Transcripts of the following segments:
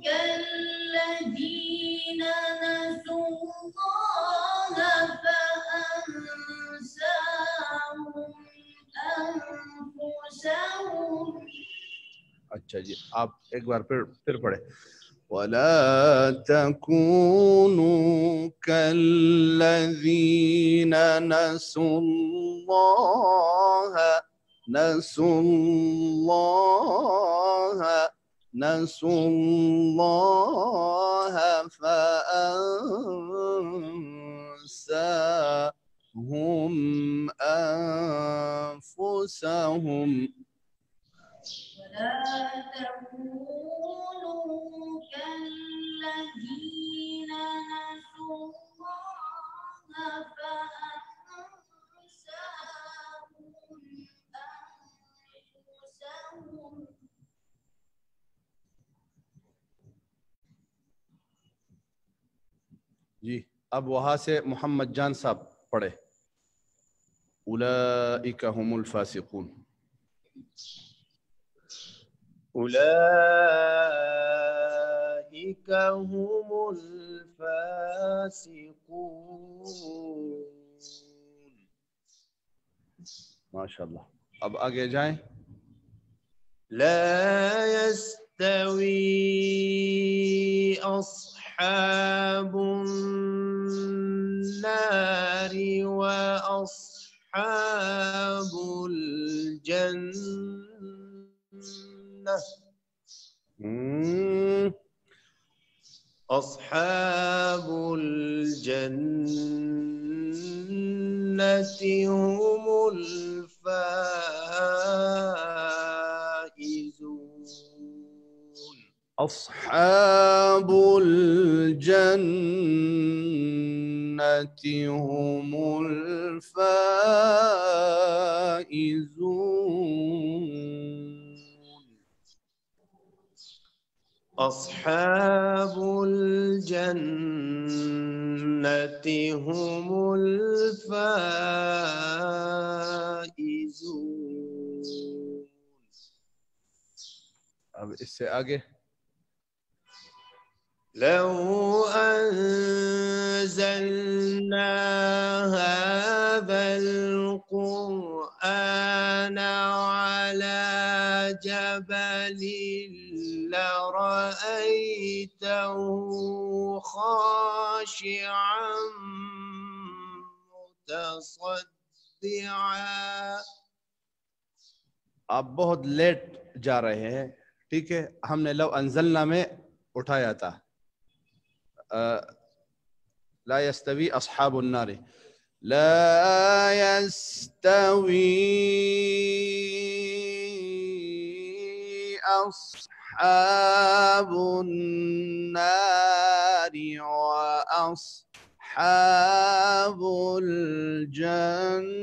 كالذين نسوا الله فأنساهم أنفسهم. अच्छा जी, आप एक बार फिर पढ़े। वला तकूनु कल्लज़ीन नसुल्लाह फअंसाहुम अनफुसहुम। ولا تكونوا كالذين نسوا الله فأنساهم أنفسهم. जी, अब वहां से मोहम्मद जान साहब पढ़े। उलाइका हुमुल फासिकून। उलाइका हुमुल फासिकून। माशाल्लाह, अब आगे जाएं। ला यस्तवी अस्हाबुन नारी व अस्हाबुल जन्नह। अस्हाबुल जन्नति हुमुल फाइजून। अस्हाबुल जन्नति हुमुल फाइजून। अस्हाबुल जन्नति हुमुल फाइजून। अब इससे आगे। लौ अंज़लना हाज़ल क़ुरआन अला जबलिन लरअयतहु ख़ाशिअन मुतसद्दिअन। आप बहुत लेट जा रहे हैं, ठीक है। हमने लव अंजलना में उठाया था। ला यस्तवी अस्हाबुन नारी, ला यस्तवी अस्हाबुन नारी व अस्हाबुल जन्नह।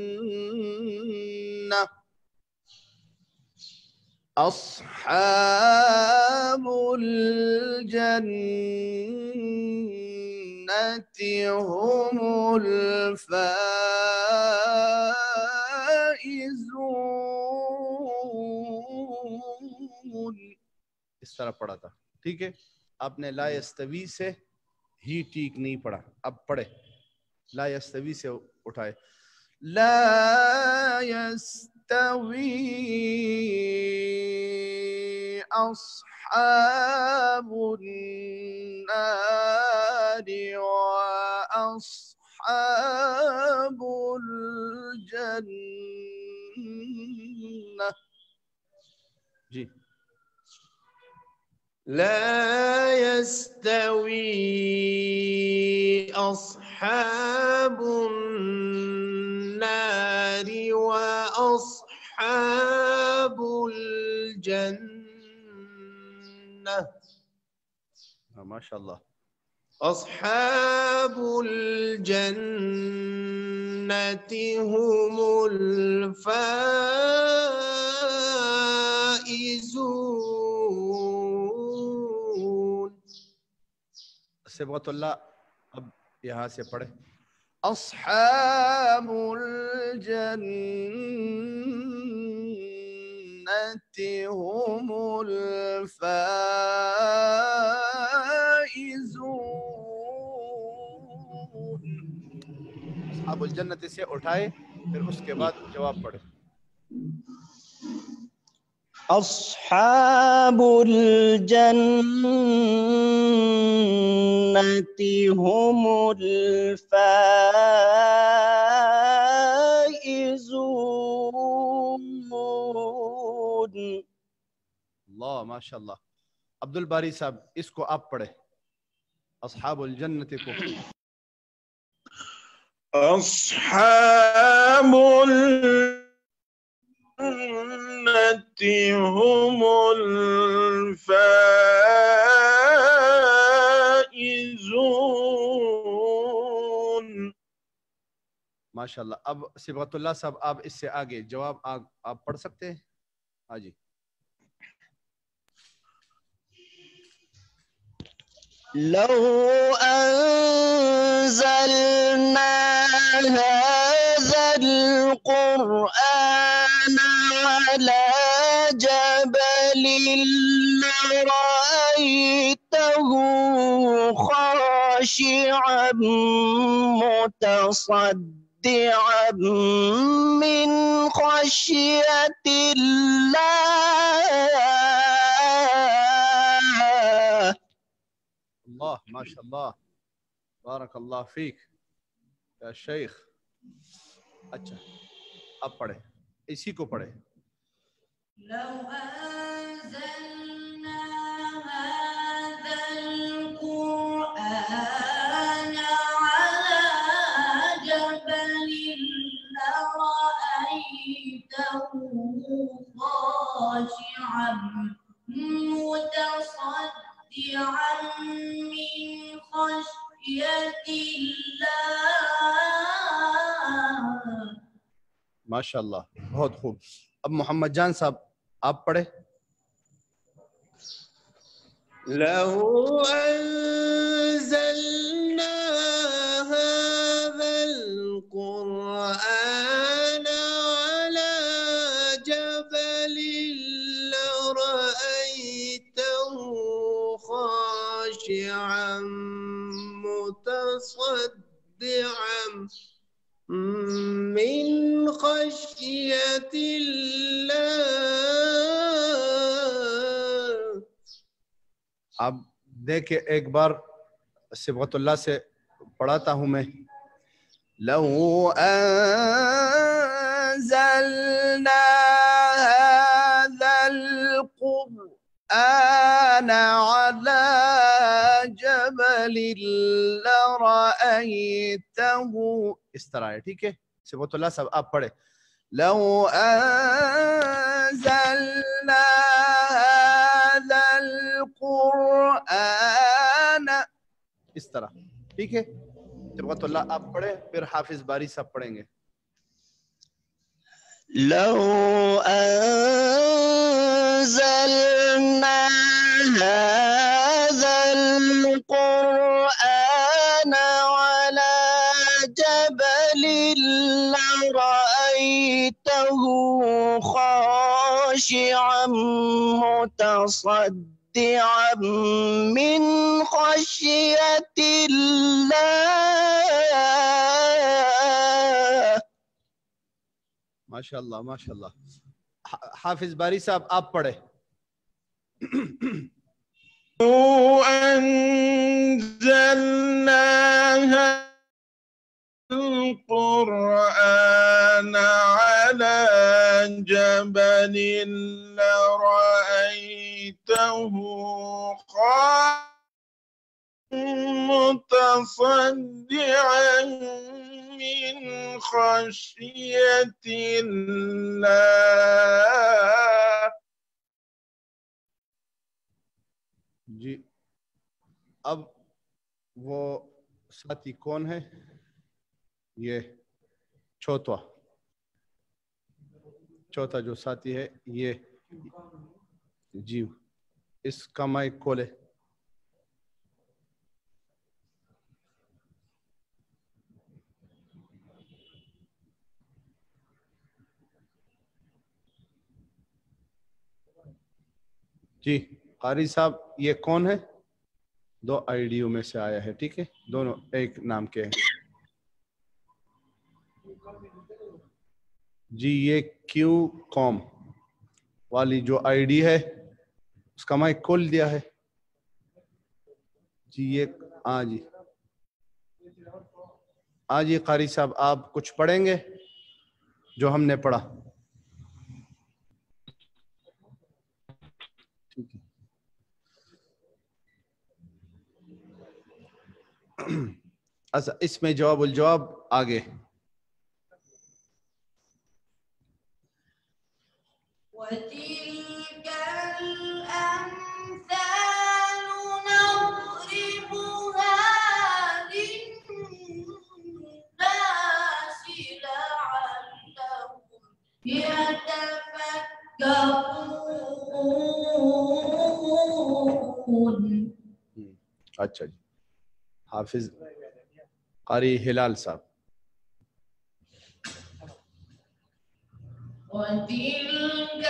अस्हाबुल जन्नति हुमुल फाइजून। इस तरह पढ़ा था, ठीक है। आपने ला यस्तवी से ही ठीक नहीं पढ़ा, अब पढ़े। ला यस्तवी से उठाए। ला यस्तवी अस्हाबुन नारी व अस्हाबुल जन्नह। जी, لا يستوي أصحاب النار وأصحاب الجنة. ما شاء الله. أصحاب الجنة هم الفائزون. सिबगतुल्लाह, अब यहाँ से पढ़े। अस्हाबुल जन्नति هم الفائزون. अस्हाब उल जन्नत से उठाए, फिर उसके बाद जवाब पढ़े. أصحاب الجنة هم الفائزون. अल्लाह माशाल्लाह. अब्दुल बारी साहब इसको आप पढ़े, अस्हाबुल जन्नत को. أصحاب الجنة هم الفائزون. माशाल्लाह. अब सिबगतुल्लाह साहब आप इससे आगे जवाब आप पढ़ सकते हैं. हाँ जी. لو أنزلنا هذا القرآن على جبل لرأيته خاشعا متصدعا من خشية الله. अल्लाह माशाल्लाह. बारकल्लाह फीक या शेख. अच्छा, अब पढ़े, इसी को पढ़े. لو أنزلنا هذا القرآن على جبل لرأيته خاشعا متصدعا من خشية الله. माशाल्लाह, बहुत खूब. अब मोहम्मद जान साहब आप पढ़े. لو أنزلنا هذا القرآن على جبل لرأيته خاشعا متصدعا من خشية الله. आप देखे एक बार सिबगतुल्लाह से पढ़ाता हूँ मैं. लौ अंज़लना हाज़ल क़ुरआन अला जबलिन लरअयतहु. इस तरह है, ठीक है. सिबगतुल्लाह साहब आप पढ़े. लौ अंज़लना हाज़ल क़ुरआन, इस तरह, ठीक है. सिबगतुल्लाह आप पढ़े, फिर हाफिज बारी साहब पढ़ेंगे. لو أنزلنا هذا القرآن على جبل لرأيته خاشعا متصدعا من خشية الله. माशाल्लाह माशाल्लाह. हाफिज बारी साहब आप पढ़े. لو أنزلنا هذا القرآن على جبل لرأيته متصدعا من خشية الله. जी, अब वो साथी कौन है? ये चौथा जो साथी है ये जी, इसका माइक खोले. जी कारी साहब ये कौन है? 2 आईडियो में से आया है, ठीक है, दोनों एक नाम के हैं। जी ये क्यू कॉम वाली जो आईडी है उसका माइक खोल दिया है जी। ये हाँ जी, हाँ जी कारी साहब आप कुछ पढ़ेंगे जो हमने पढ़ा? ठीक है। अच्छा इसमें जवाबुल जवाब आगे। وتلك الأمثال نضربها للناس لعلهم يتفكرون. अच्छा जी, हाफिज कारी हिलाल साहब। وتلك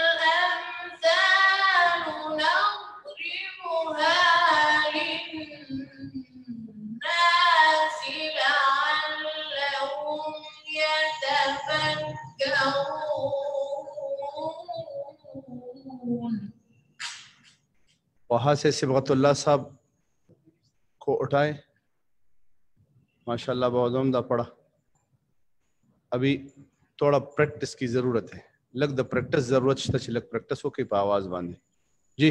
الأمثال نضربها للناس لعلهم يتفكرون. वहां से सिबगतुल्लाह साहब को उठाए, माशाल्लाह बहुत उम्दा पढ़ा। अभी थोड़ा प्रैक्टिस की जरूरत है, लग द प्रैक्टिस जरूरत लग प्रैक्टिस हो के आवाज बांधे जी।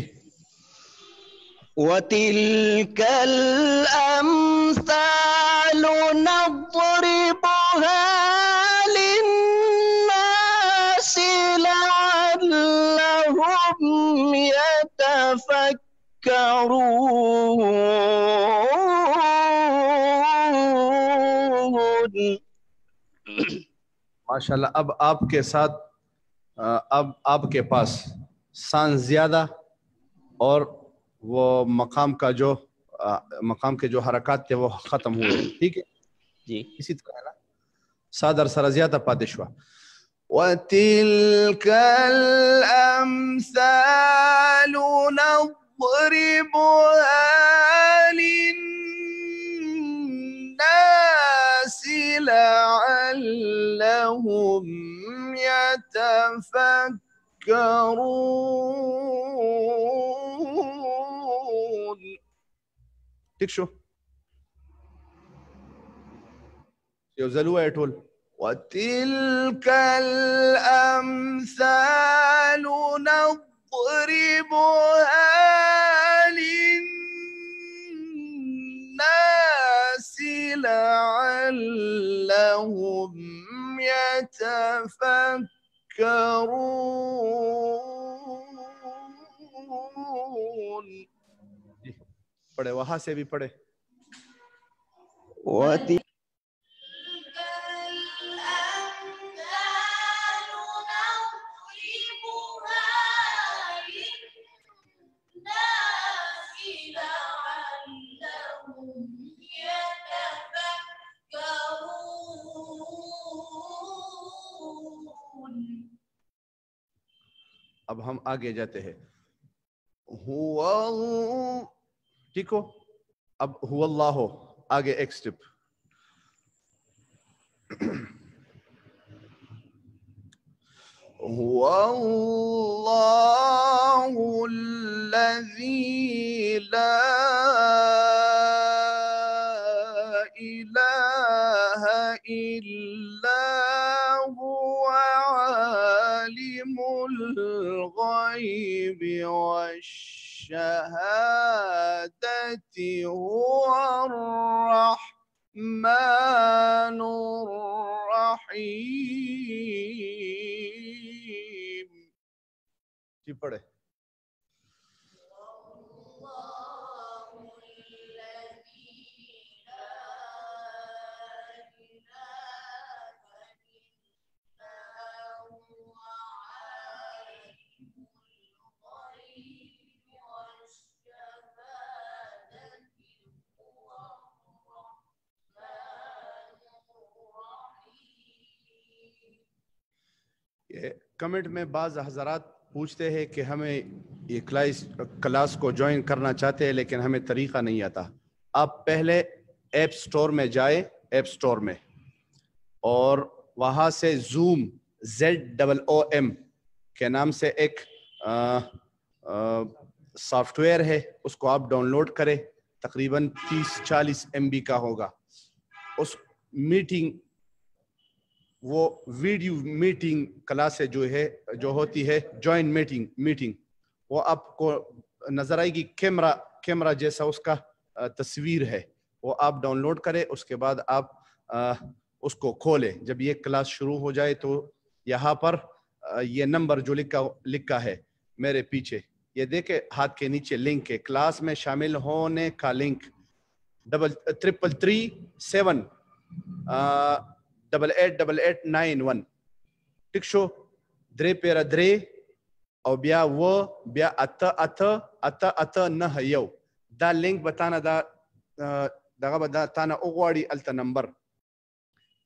وتلك الأمثال نضربها للناس لعلهم يتفكرون. माशाल्लाह अब आपके साथ अब आपके पास सांस ज्यादा और वो मकाम का जो मकाम के जो हरकत थे वो खत्म हुए, ठीक है जी इसी तरह है ना। सादर सरा ज्यादा पादिशवा وتلك الأمثال نضربها للناس لعلهم يتفكرون. ठीक शो يوزلوا يتول وتلك الأمثال نضربها للناس لعلهم يتفكرون. पढ़े वहां से भी पढ़े। وتلك अब हम आगे जाते हैं। हुआ ठीक हो, अब हुआ अल्लाह हो आगे एक स्टेप। हुआ अल्लाहु अल्लज़ी ला इलाहा इल्ला हुवा आलिमुल गैबि वश्शहादति हुवर रहमानुर रहीम। जी पढ़े। कमेंट में बाज़ हज़रात पूछते हैं कि हमें ये क्लास को ज्वाइन करना चाहते हैं लेकिन हमें तरीका नहीं आता, आप पहले ऐप स्टोर में जाए, ऐप स्टोर में, और वहाँ से जूम ZOOM के नाम से एक सॉफ्टवेयर है, उसको आप डाउनलोड करें, तकरीबन 30-40 MB का होगा। उस मीटिंग, वो वीडियो मीटिंग क्लास जो है, जो होती है जॉइंट मीटिंग, वो आपको नजर आएगी, कैमरा जैसा उसका तस्वीर है, वो आप डाउनलोड करें। उसके बाद आप उसको खोलें। जब ये क्लास शुरू हो जाए तो यहाँ पर ये नंबर जो लिखा है मेरे पीछे, ये देखे हाथ के नीचे लिंक है, क्लास में शामिल होने का लिंक 333-7888891 टिकशो द्रे पेरा द्रे और ब्या वो ब्या अत न हयो दा लिंक बताना दा बता ताना ओगवाड़ी अल्ता नंबर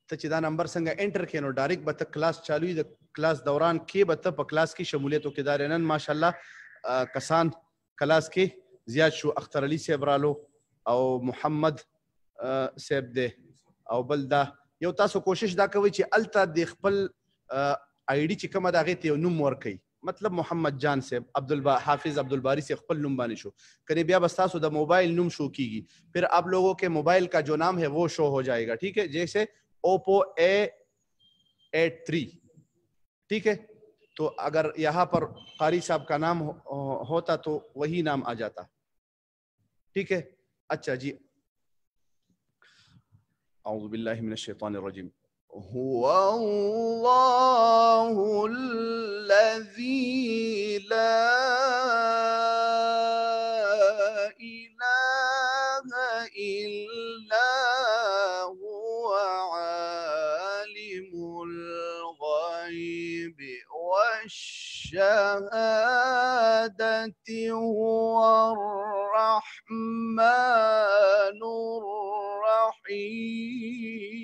त दा नंबर संग एंटर केनो डायरेक्ट बत क्लास चालू द क्लास दौरान के बत प क्लास की शमूलियत के दारनन माशाल्लाह कसान क्लास के जियाद शो अख्तर अली से बरालो और मोहम्मद सेब दे और बलदा यो तासो कोशिश दा कोي چې التا د خپل आईडी چې کومه دا غته نوم ورکي، मतलब मोहम्मद जान से हाफिज अब्दुलबारी से खपल नूम बानी शो करीब या बस तासो द मोबाइल नूम शो कीगी, फिर आप लोगों के मोबाइल का जो नाम है वो शो हो जाएगा। ठीक है, जैसे ओप्पो A83, ठीक है, तो अगर यहाँ पर कारी साहब का नाम होता तो वही नाम आ जाता। ठीक है, अच्छा जी, औज़ु बिल्लाहि मिनश शैतानिर रजीम। हुवल्लाहुल्लज़ी ला इलाहा इल्ला हुवा आलिमुल गैबि वश्शहादति हुवर रहमानुर रहीम।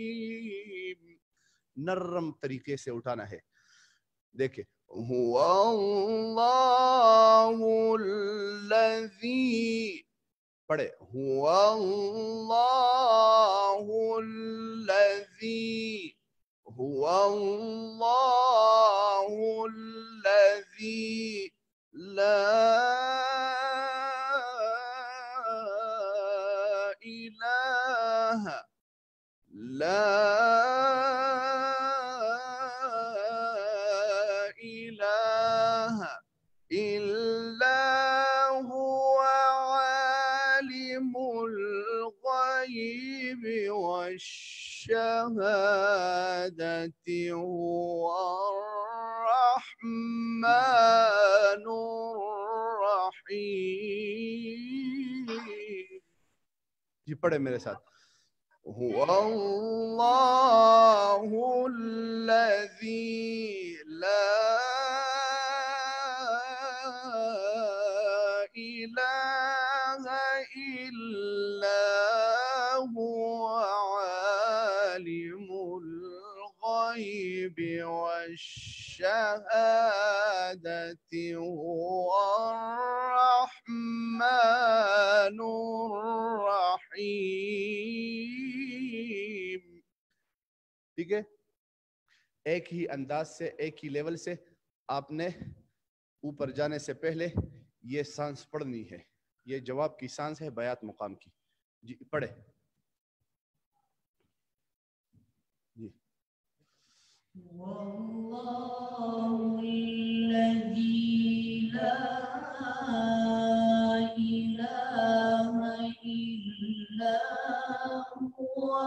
नरम तरीके से उठाना है। देखिए, हुवल्लाहुल्लज़ी, पढ़े हुवल्लाहुल्लज़ी, हुवल्लाहुल्लज़ी ला इलाहा इल्ला हुवा आलिमुल गैबि वश्शहादति हुवर रहमानुर रहीम। जी पढ़े मेरे साथ, हुवल्लाहुल्लज़ी ला इलाहा इल्ला हुवा आलिमुल गैबि वश्शहादति हुवर रहमानुर रहीम। ठीक है, एक ही अंदाज से, एक ही लेवल से आपने ऊपर जाने से पहले ये सांस पढ़नी है। ये जवाब की सांस है बयात मुकाम की। जी पढ़े जी। वल्लाहुल्लज़ी ला इलाहा इल्ला हुवा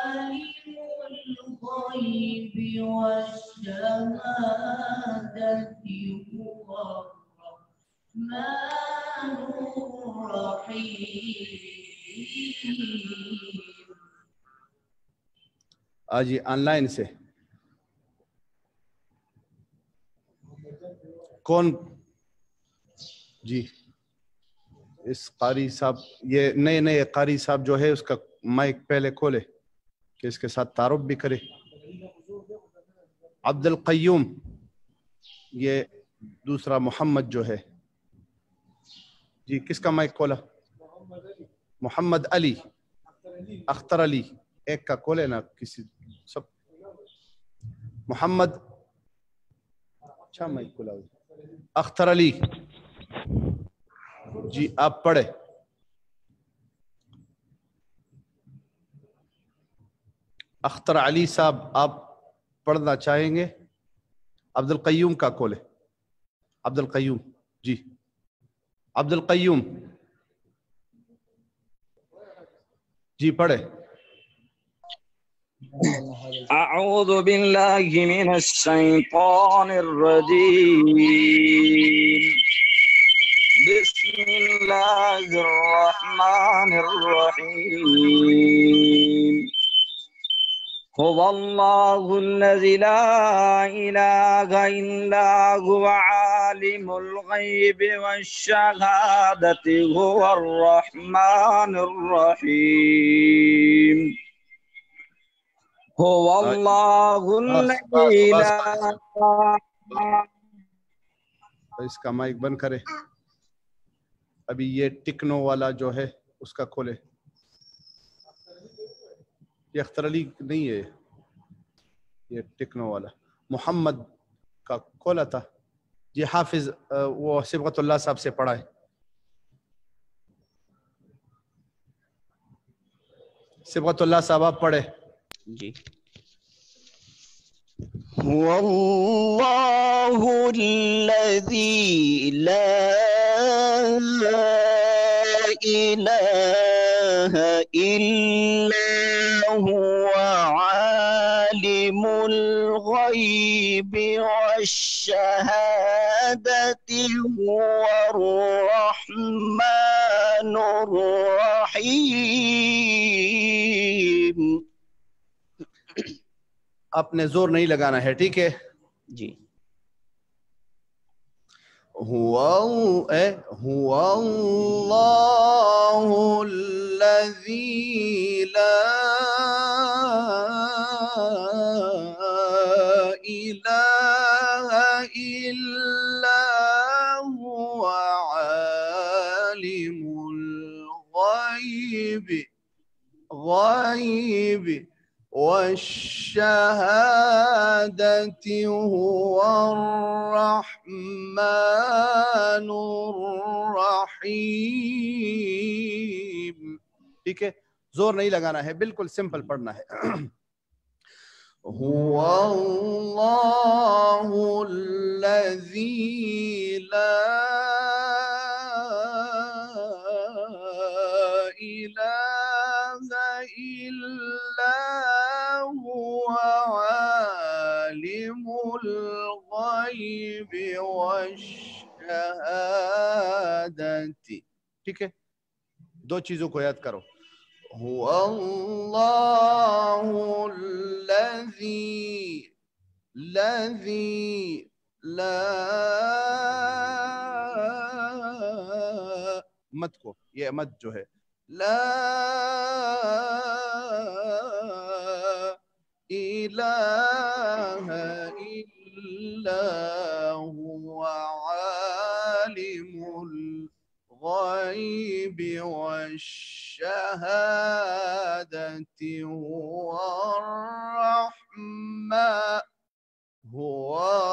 आलिमुल गैबि वश्शहादति हुवा रहमानुर रहीम। आज ऑनलाइन से कौन जी, इस कारी साहब, ये नए कारी साहब जो है उसका माइक पहले खोले कि इसके साथ तारुफ भी करे। अब्दुल कय्यूम, ये दूसरा मोहम्मद जो है जी, किसका माइक खोला? मोहम्मद अली, अख्तर अली, एक का खोले ना किसी सब। मोहम्मद, अच्छा माइक खोला। अख्तर अली जी, आप पढ़े। अख्तर अली साहब आप पढ़ना चाहेंगे? अब्दुल कय्यूम का खोले। अब्दुल कय्यूम जी, अब्दुल कय्यूम जी पढ़े। أعوذ بالله من الشيطان الرجيم بسم الله الرحمن الرحيم هو الله الذي لا إله إلا هو عالم الغيب والشهادة هو الرحمن الرحيم هو الله الذي لا इसका माइक बंद करे। अभी ये टिकनो वाला जो है उसका खोले। ये अख्तर अली नहीं है, ये टिकनो वाला मोहम्मद का खोला था जी। हाफिज वो सिबगतुल्लाह साहब से पढ़ा है। सिबगतुल्लाह साहब आप पढ़े जी। वल्लाहु الذي لا إله إلا هو عالم الغيب والشهادة هو الرحمن الرحيم। आपने जोर नहीं लगाना है, ठीक है जी। हुवल्लाहुल्लज़ी ला इलाहा इल्ला हुवा आलिमुल गैब والشهادة هو الرحمن الرحيم। ठीक है, जोर नहीं लगाना है, बिल्कुल सिंपल पढ़ना है। हुवल्लाहुल्लज़ी ला इलाहा इल्ला आलिमुल गैबि वश्शहादति। ठीक है, दो चीजों को याद करो। हुवल्लाहुल्लज़ी ला मत को, ये मत जो है ला इलाहा इल्ला हुवा आलिमुल गैबि वश्शहादति हुवा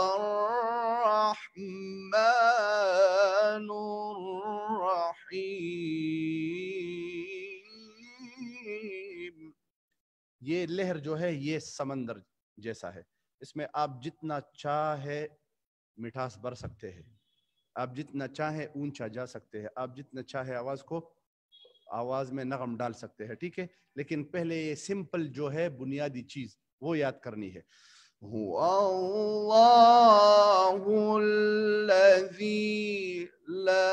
अर्रहमानुर रहीम। ये लहर जो है ये समंदर जैसा है, इसमें आप जितना चाहे मिठास भर सकते हैं, आप जितना चाहे ऊंचा जा सकते हैं, आप जितना चाहे आवाज में नगम डाल सकते हैं। ठीक है, लेकिन पहले ये सिंपल जो है बुनियादी चीज वो याद करनी है। हुवल्लाहुल्लज़ी ला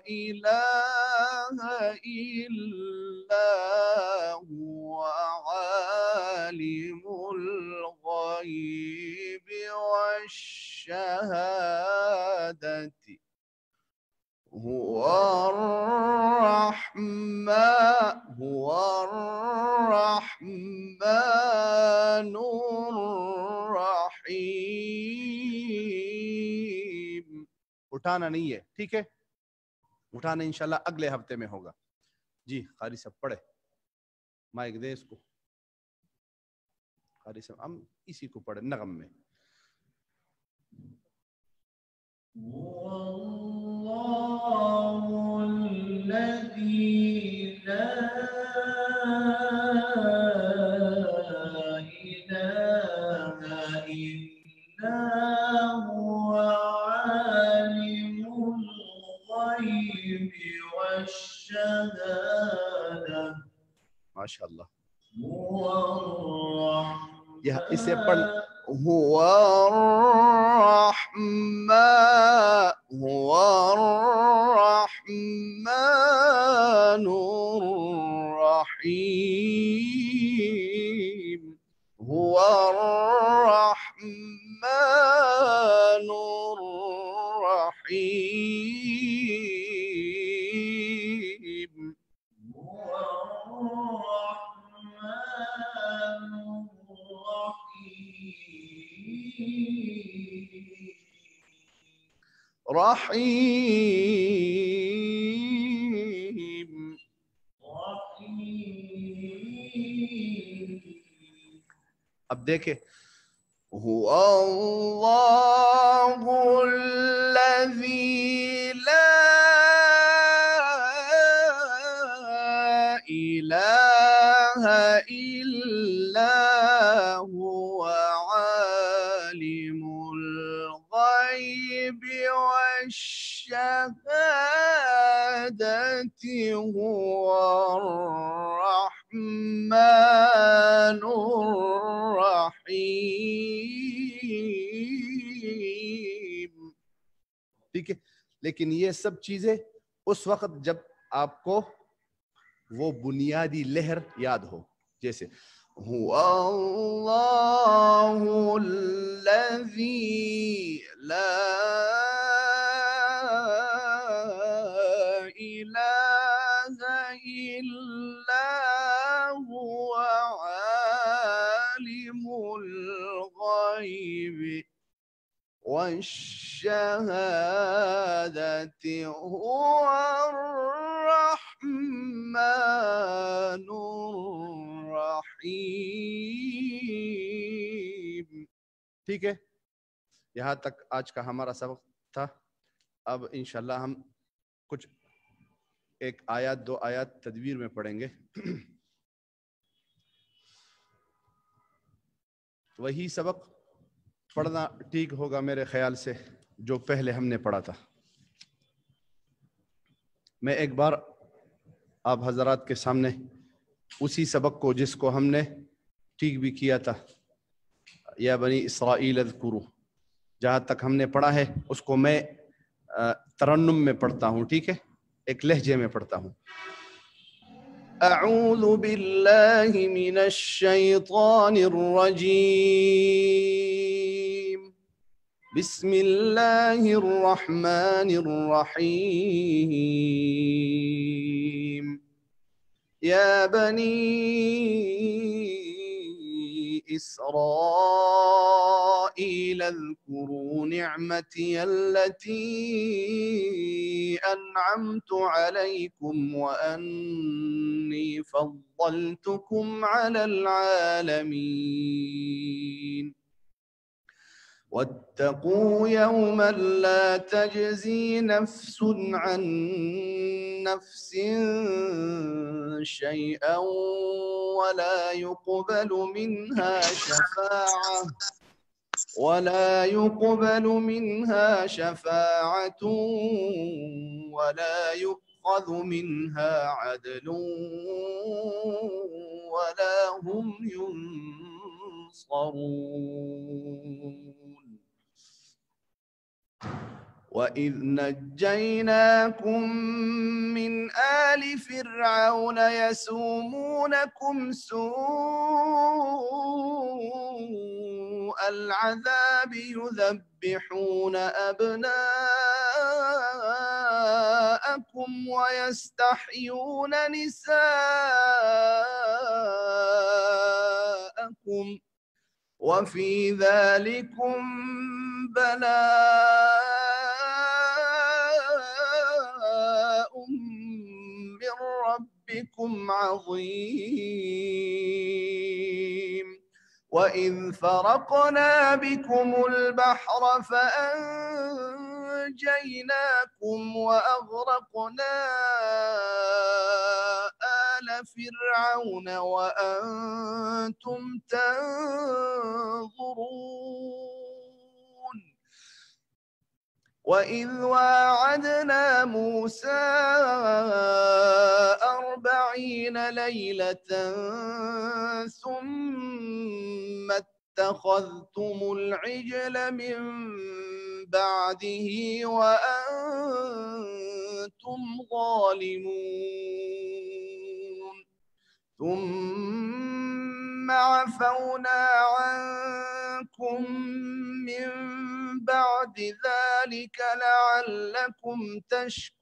इलाहा इल्ला हुवा आलिमुल गैबि वश्शहादति हुवा अर्रहमानुर उठाना नहीं है, ठीक है। उठाना इंशाल्लाह अगले हफ्ते में होगा। जी कारी साहब पढ़े, माइक दे इसको। कारी साहब हम इसी को पढ़े नगम में। माशाअल्लाह, यह इसे पढ़ हुआ रहीम, हुआ रहीम। रहीम। अब देखे हुवल्लाहुल्लज़ी ला इलाहा इल्ला हुवा आलिमुल गैबि वश्शहादति हुवर रहमानुर रहीम। ठीक है, लेकिन ये सब चीजें उस वक्त जब आपको वो बुनियादी लहर याद हो, जैसे हुवल्लाहुल्लज़ी ला इलाहा इल्ला हुवा आलिमुल गैबि वश्शहादति हुवर रहमानुर रहीम। ठीक है, यहाँ तक आज का हमारा सबक था। अब इंशाल्लाह हम कुछ एक आयत दो आयत तदवीर में पढ़ेंगे। वही सबक पढ़ना ठीक होगा मेरे ख्याल से जो पहले हमने पढ़ा था। मैं एक बार आप हजरात के सामने उसी सबक को जिसको हमने ठीक भी किया था, या बनी इसराइल अज़कुरू, जहाँ तक हमने पढ़ा है उसको मैं तरन्नुम में पढ़ता हूँ, ठीक है, एक लहजे में पढ़ता हूँ। अऊज़ु बिल्लाहि मिनश शैतानिर रजीम, बिस्मिल्लाहिर रहमानिर रहीम। या बनी इस्राईल अज़कुरू निअमती अल्लती अनअमतु अलैकुम व अन्नी फद्दलतुकुम अलल आलमीन। वत्तकू यौमन ला तजज़ी नफ्सुन अन नफ्सिन शैअन वला युक़बल मिन्हा शफ़ाअतुन वला युख़ज़ मिन्हा अदलुन वला हुम युनصرون। وإذ نجيناكم من آل فرعون يسومونكم سوء العذاب يذبحون أبناءكم ويستحيون نساءكم وفي ذلكم بلاء ربكم عظيم وإذ فرقنا بكم البحر فأنجيناكم وأغرقنا آل فرعون وأنتم تنظرون وإذ واعدنا موسى 40 ليلة ثم اتخذتم العجل من بعده وأنتم ظالمون ثم عفونا عنكم من بعد ذلك لعلكم تشكرون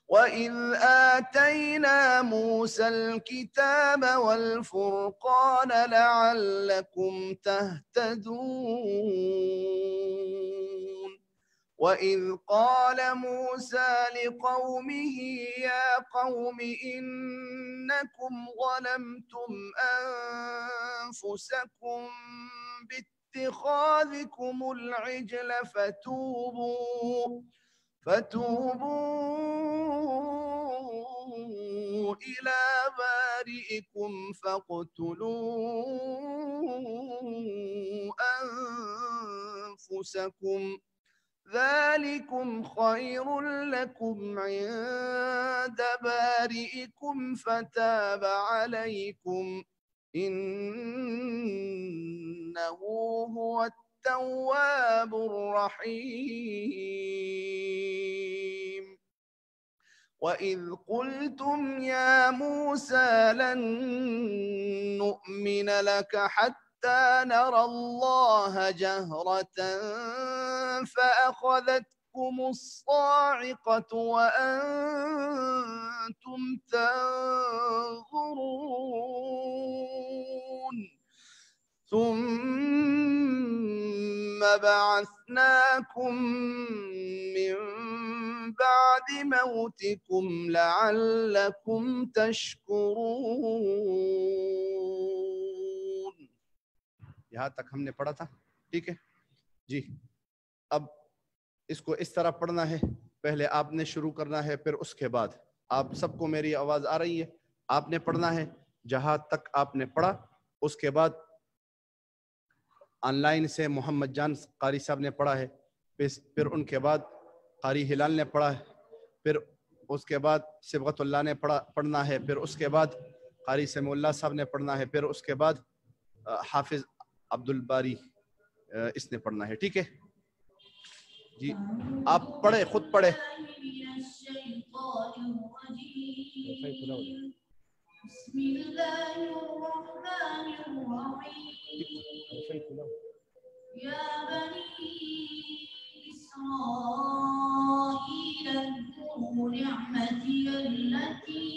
وإذ آتينا موسى الكتاب والفرقان لعلكم تهتدون وإذ قال موسى لقومه يا قوم إنكم ظلمتم أنفسكم باتخاذكم العجل فتوبوا إلى بارئكم فاقتلوا أنفسكم ذلكم خير لكم عند بارئكم فتاب عليكم إنه هو التواب الرحيم وإذ قلتم يا موسى لن نؤمن لك حتى نرى الله جهرة فأخذتكم الصاعقة وأنتم تنظرون ثم بعثناكم من بعد موتكم لعلكم تشكرون. यहाँ तक हमने पढ़ा था, ठीक है जी. अब इसको इस तरह पढ़ना है, पहले आपने शुरू करना है, फिर उसके बाद आप सबको मेरी आवाज आ रही है, आपने पढ़ना है जहां तक आपने पढ़ा, उसके बाद ऑनलाइन से मोहम्मद जान कारी साहब ने पढ़ा है, फिर उनके बाद कारी हिलाल ने पढ़ा है, फिर उसके बाद सिबगतुल्लाह ने पढ़ना है, फिर उसके बाद कारी समीउल्लाह साहब ने पढ़ना है, फिर उसके बाद हाफिज अब्दुल बारी इसने पढ़ना है, ठीक है जी. आप पढ़े, खुद पढ़े. يا بني إسرائيل اذكروا نعمتي التي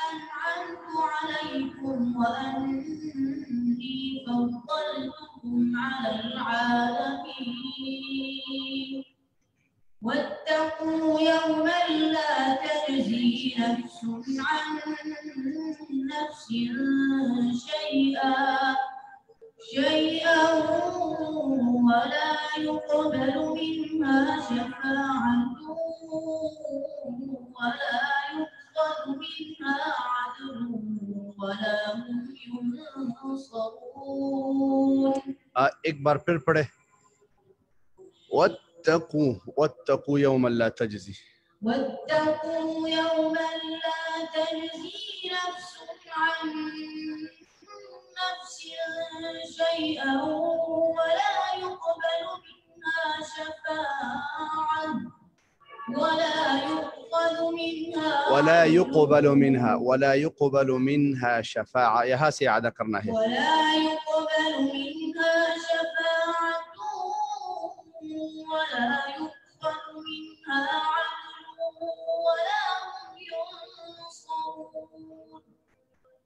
أنعمت عليكم وأني فضلتكم على العالمين واتقوا يوما لا تجزي نفس عن نفس شيئا ولا يقبل منها شفاعة ولا يؤخذ منها عدل ولا هم ينصرون. एक बार फिर पढ़े. واتقوا يوما لا تجزي. واتقوا يوما لا تجزي نفس عن نفس شيئا ولا يقبل منها شفاعة ولا يقبل منها شفاعة. यहाँ से याद करना है. ولا يقبل منها شفاعة ولا يؤخذ منها عدل ولا هم ينصرون.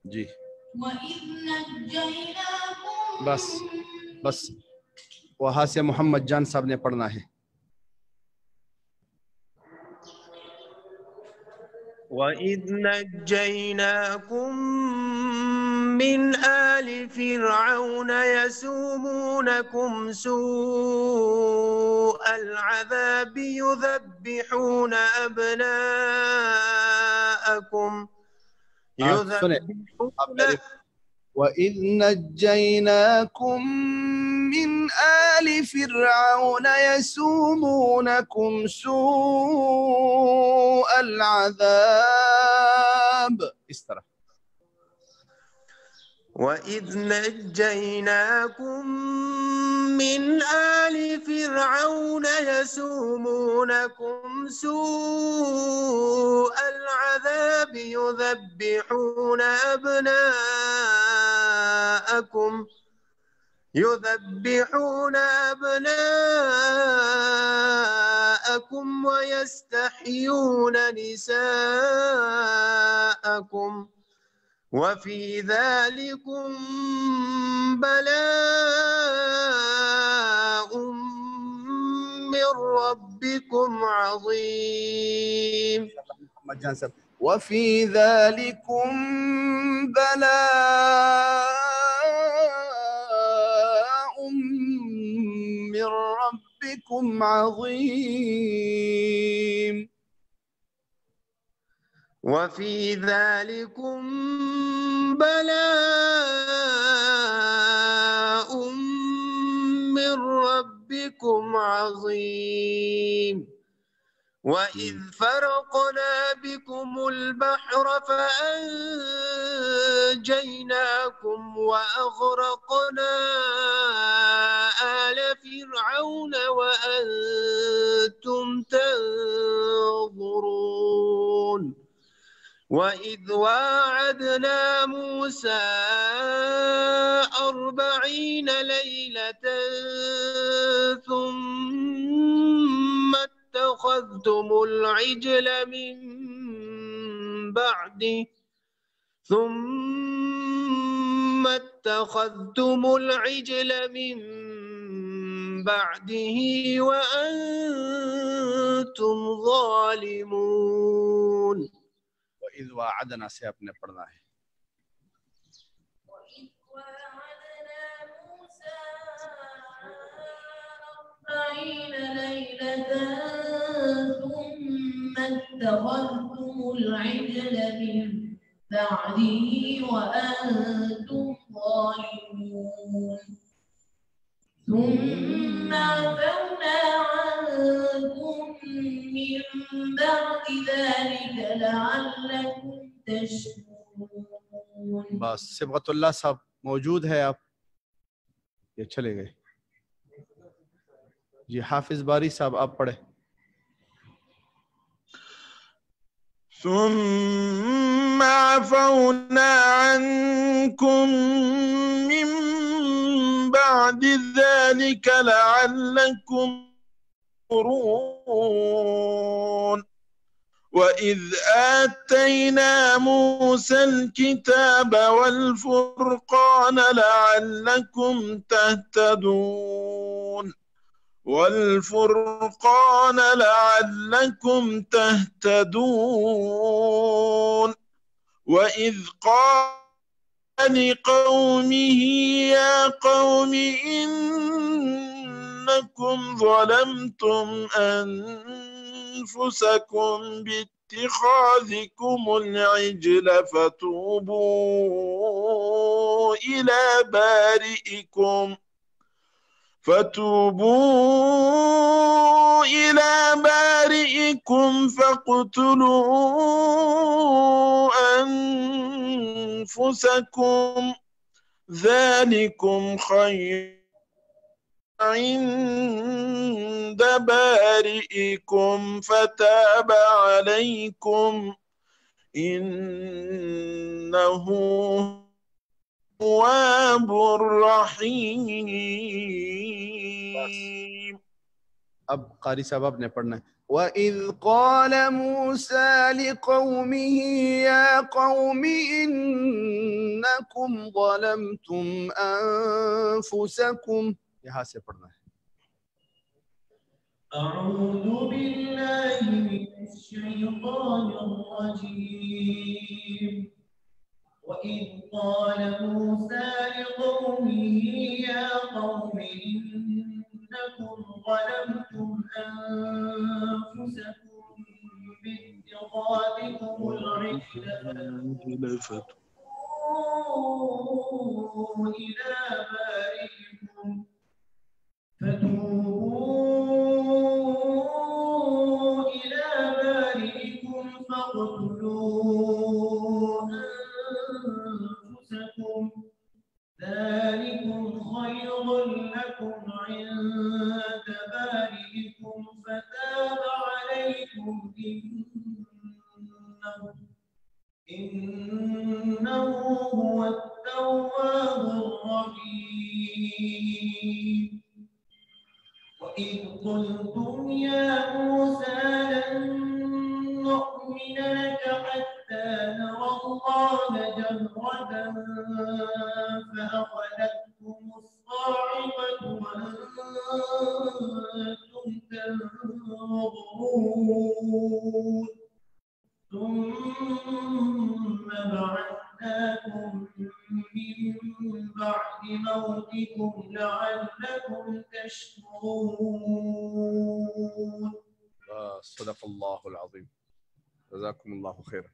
जी وإذ نجيناكم बस वहाँ से मोहम्मद जान साहब ने पढ़ना है. وإذ نجيناكم من آل فرعون يسومونكم سوء العذاب يذبحون أبناءكم وإذ نجيناكم من آل فرعون يسومونكم سوء العذاب. استرى. وإذ نجيناكم من آل فرعون يسومونكم سوء العذاب يذبحون أبناءكم ويستحيون نساءكم وفي ذلكم بلاء من ربكم عظيم. وفي ذلكم بلاء من ربكم عظيم. وفي ذلكم بلاء من ربكم عظيم. وإذ فرقنا بكم البحر فأنجيناكم وأغرقنا آل فرعون وأنتم تنظرون. وإذ واعدنا موسى 40 ليلة ثم اتخذتم العجل من بعده وأنتم ظالمون. وإذ واعدنا سے آپ نے پڑھنا ہے. وإذ واعدنا موسى 40 ليلة ثم اتخذتم العجل من بعده وأنتم ظالمون. ثم عفونا عنكم من بعد ذلك لعلكم تشكرون. بس صبغت اللہ صاحب موجود ہے آپ یہ چلے گئے جی. حافظ باری صاحب آپ پڑھے. ثم عفونا عنكم من بعد ذلك لعلكم تشكرون. وإذ آتينا موسى الكتاب والفرقان لعلكم تهتدون. وإذ قال لقومه يا قوم إنكم ظلمتم أنفسكم باتخاذكم العجل فتوبوا إلى بارئكم فاقتلوا أنفسكم ذلكم خير عند بارئكم فتاب عليكم إنه تواب رحيم. اب قاری صاحب آپ نے پڑھنا ہے. وَإِذْ قَالَ مُوسَى لِقَوْمِهِ يَا قَوْمِ إِنَّكُمْ ظَلَمْتُمْ أَنفُسَكُمْ. یہاں سے پڑھنا ہے. أعوذ بالله من الشيطان الرجيم. وإذ قال موسى لقومه يا قوم إنكم ظلمتم أنفسكم باتخاذكم العجل فتوبوا إلى بارئكم فاقتلوا أنفسكم ذلكم خير لكم عند بارئكم فتاب عليكم إنه هو التواب الرحيم. وإذ قلتم يا موسى لن نؤمن لك حتى نرى الله جهرة فأخذتكم الصاعقة وأنتم تنظرون ثم بعثناكم من بعد موتكم لعلكم تشكرون. صدق الله العظيم. جزاكم الله خيرا.